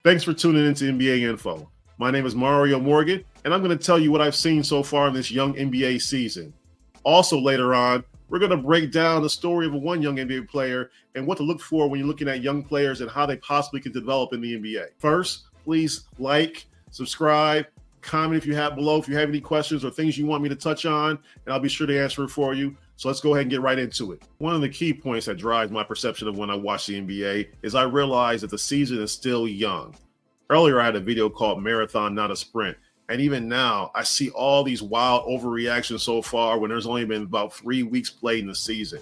Thanks for tuning into NBA Info. My name is Mario Morgan, and I'm going to tell you what I've seen so far in this young NBA season. Also, later on, we're going to break down the story of one young NBA player and what to look for when you're looking at young players and how they possibly can develop in the NBA. First, please like, subscribe, comment if you have below, if you have any questions or things you want me to touch on, and I'll be sure to answer it for you. So let's go ahead and get right into it. One of the key points that drives my perception of when I watch the NBA is I realize that the season is still young. Earlier, I had a video called Marathon, Not a Sprint. And even now, I see all these wild overreactions so far when there's only been about 3 weeks played in the season.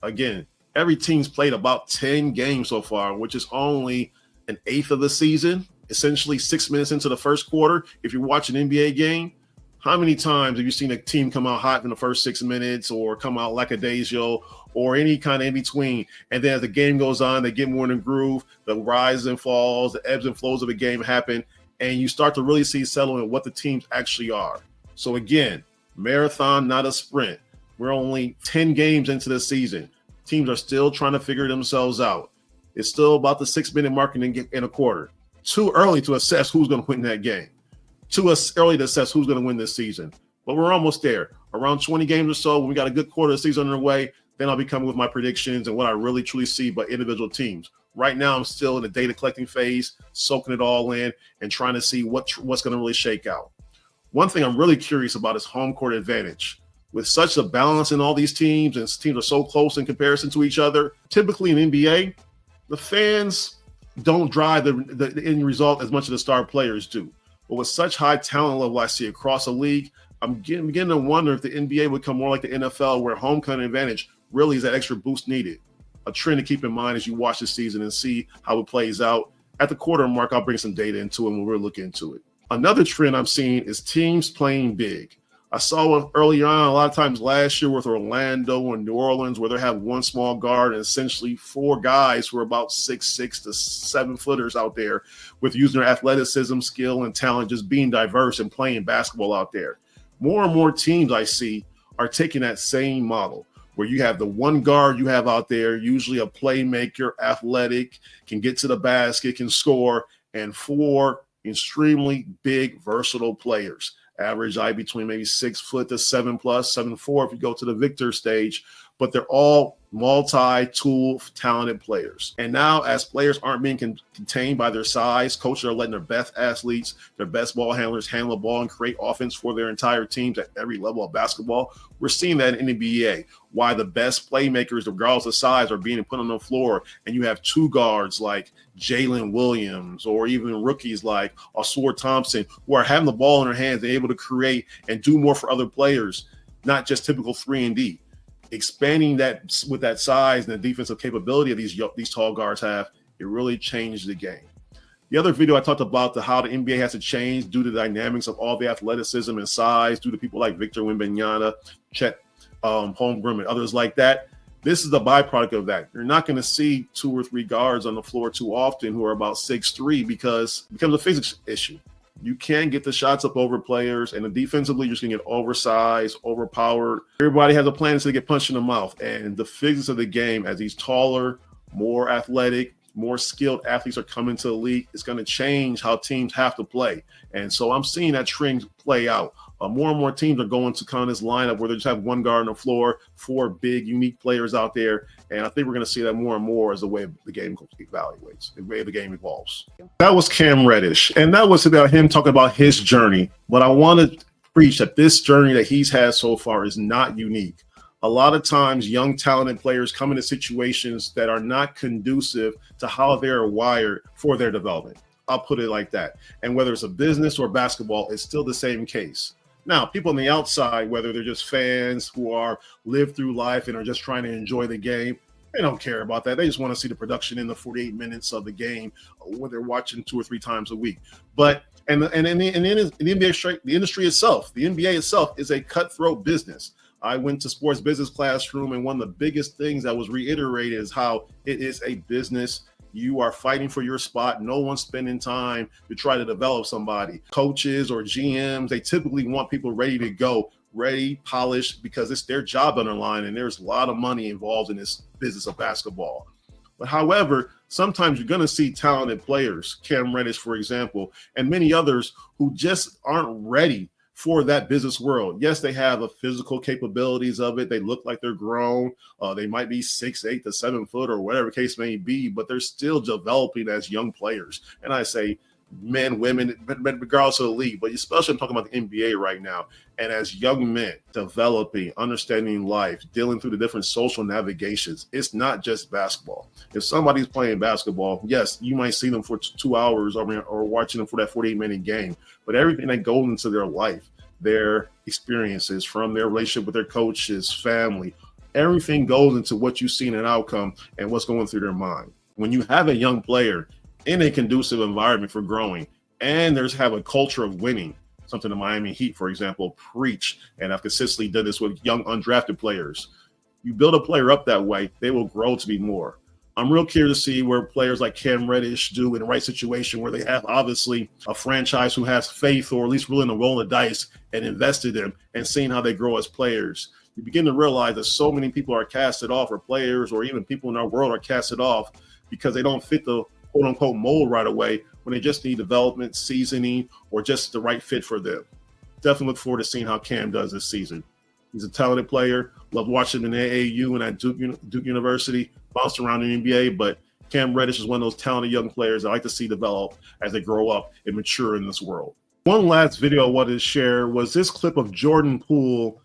Again, every team's played about 10 games so far, which is only an eighth of the season, essentially 6 minutes into the first quarter. If you're watching an NBA game, how many times have you seen a team come out hot in the first 6 minutes or come out lackadaisical or any kind of in between? And then as the game goes on, they get more in the groove, the rise and falls, the ebbs and flows of a game happen, and you start to really see settle in what the teams actually are. So again, marathon, not a sprint. We're only 10 games into the season. Teams are still trying to figure themselves out. It's still about the 6 minute mark in a quarter. Too early to assess who's going to win that game. Too early to assess who's going to win this season. But we're almost there. Around 20 games or so, when we got a good quarter of the season underway, then I'll be coming with my predictions and what I really truly see by individual teams. Right now, I'm still in the data collecting phase, soaking it all in and trying to see what's going to really shake out. One thing I'm really curious about is home court advantage. With such a balance in all these teams and teams are so close in comparison to each other, typically in NBA, the fans don't drive the end result as much as the star players do. But with such high talent level I see across the league, I'm beginning to wonder if the NBA would become more like the NFL, where home court advantage really is that extra boost needed. A trend to keep in mind as you watch the season and see how it plays out. At the quarter mark, I'll bring some data into it when we're looking into it. Another trend I'm seeing is teams playing big. I saw it early on a lot of times last year with Orlando and New Orleans, where they have one small guard and essentially four guys who are about 6'6" to 7 footers out there with using their athleticism, skill, and talent, just being diverse and playing basketball out there. More and more teams I see are taking that same model, where you have the one guard you have out there, usually a playmaker, athletic, can get to the basket, can score, and four extremely big, versatile players. Average height between maybe 6 foot to 7+, 7'4" if you go to the Victor stage, but they're all multi-tool talented players. And now as players aren't being contained by their size, coaches are letting their best athletes, their best ball handlers handle the ball and create offense for their entire teams at every level of basketball. We're seeing that in the NBA, why the best playmakers, regardless of size, are being put on the floor. And you have two guards like Jalen Williams or even rookies like Ausar Thompson who are having the ball in their hands and able to create and do more for other players, not just typical 3-and-D. Expanding that with that size and the defensive capability of these tall guards have, it really changed the game. The other video I talked about how the NBA has to change due to the dynamics of all the athleticism and size, due to people like Victor Wembanyama, Chet Holmgren, and others like that. This is the byproduct of that. You're not going to see 2 or 3 guards on the floor too often who are about 6'3" because it becomes a physics issue. You can't get the shots up over players, and defensively, you're just going to get oversized, overpowered. Everybody has a plan to get punched in the mouth, and the physics of the game, as these taller, more athletic, more skilled athletes are coming to the league, it's going to change how teams have to play. And so I'm seeing that trend play out. More and more teams are going to kind of this lineup where they just have one guard on the floor, 4 big, unique players out there. And I think we're going to see that more and more as the way the game evaluates, the way the game evolves. That was Cam Reddish. And that was about him talking about his journey. But I want to preach that this journey that he's had so far is not unique. A lot of times, young, talented players come into situations that are not conducive to how they're wired for their development. I'll put it like that. And whether it's a business or basketball, it's still the same case. Now, people on the outside, whether they're just fans who are live through life and are just trying to enjoy the game, they don't care about that. They just want to see the production in the 48 minutes of the game when they're watching 2 or 3 times a week. But in the NBA, the industry itself, the NBA itself is a cutthroat business. I went to sports business classroom, and one of the biggest things that was reiterated is how it is a business. You are fighting for your spot. No one's spending time to try to develop somebody. Coaches or GMs, they typically want people ready to go, ready, polished, because it's their job on the line, and there's a lot of money involved in this business of basketball. But however, sometimes you're going to see talented players, Cam Reddish, for example, and many others who just aren't ready for that business world. Yes, they have the physical capabilities of it. They look like they're grown. They might be 6'8" to 7 foot or whatever case may be, but they're still developing as young players. And I say men, women, regardless of the league, but especially I'm talking about the NBA right now. And as young men developing, understanding life, dealing through the different social navigations, it's not just basketball. If somebody's playing basketball, yes, you might see them for 2 hours or watching them for that 48-minute game, but everything that goes into their life, their experiences from their relationship with their coaches, family, everything goes into what you see in an outcome and what's going through their mind. When you have a young player in a conducive environment for growing, and have a culture of winning, something the Miami Heat, for example, preach, and I've consistently done this with young undrafted players. You build a player up that way, they will grow to be more. I'm real curious to see where players like Cam Reddish do in the right situation, where they have obviously a franchise who has faith or at least willing to roll the dice and invested in, and seeing how they grow as players. You begin to realize that so many people are casted off, or players or even people in our world are casted off because they don't fit the quote unquote mold right away, when they just need development, seasoning, or just the right fit for them. Definitely look forward to seeing how Cam does this season. He's a talented player. Love watching him in AAU and at Duke University, bounced around the NBA, but Cam Reddish is one of those talented young players I like to see develop as they grow up and mature in this world. One last video I wanted to share was this clip of Jordan Poole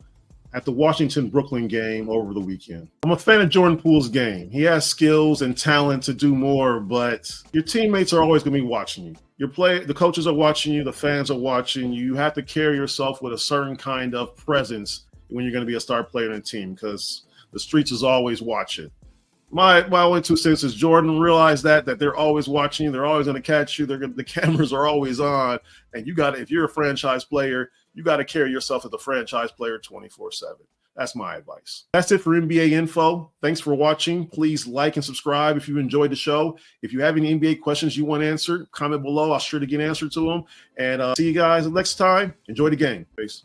at the Washington-Brooklyn game over the weekend. I'm a fan of Jordan Poole's game. He has skills and talent to do more, but your teammates are always going to be watching you. The coaches are watching you, the fans are watching you. You have to carry yourself with a certain kind of presence when you're going to be a star player in a team, because the streets is always watching. My only 2 cents is Jordan realized that they're always watching you. They're always going to catch you. The cameras are always on. And if you're a franchise player, you got to carry yourself as a franchise player 24/7. That's my advice. That's it for NBA Info. Thanks for watching. Please like and subscribe if you enjoyed the show. If you have any NBA questions you want answered, comment below. I'll sure to get answered to them. And see you guys next time. Enjoy the game. Peace.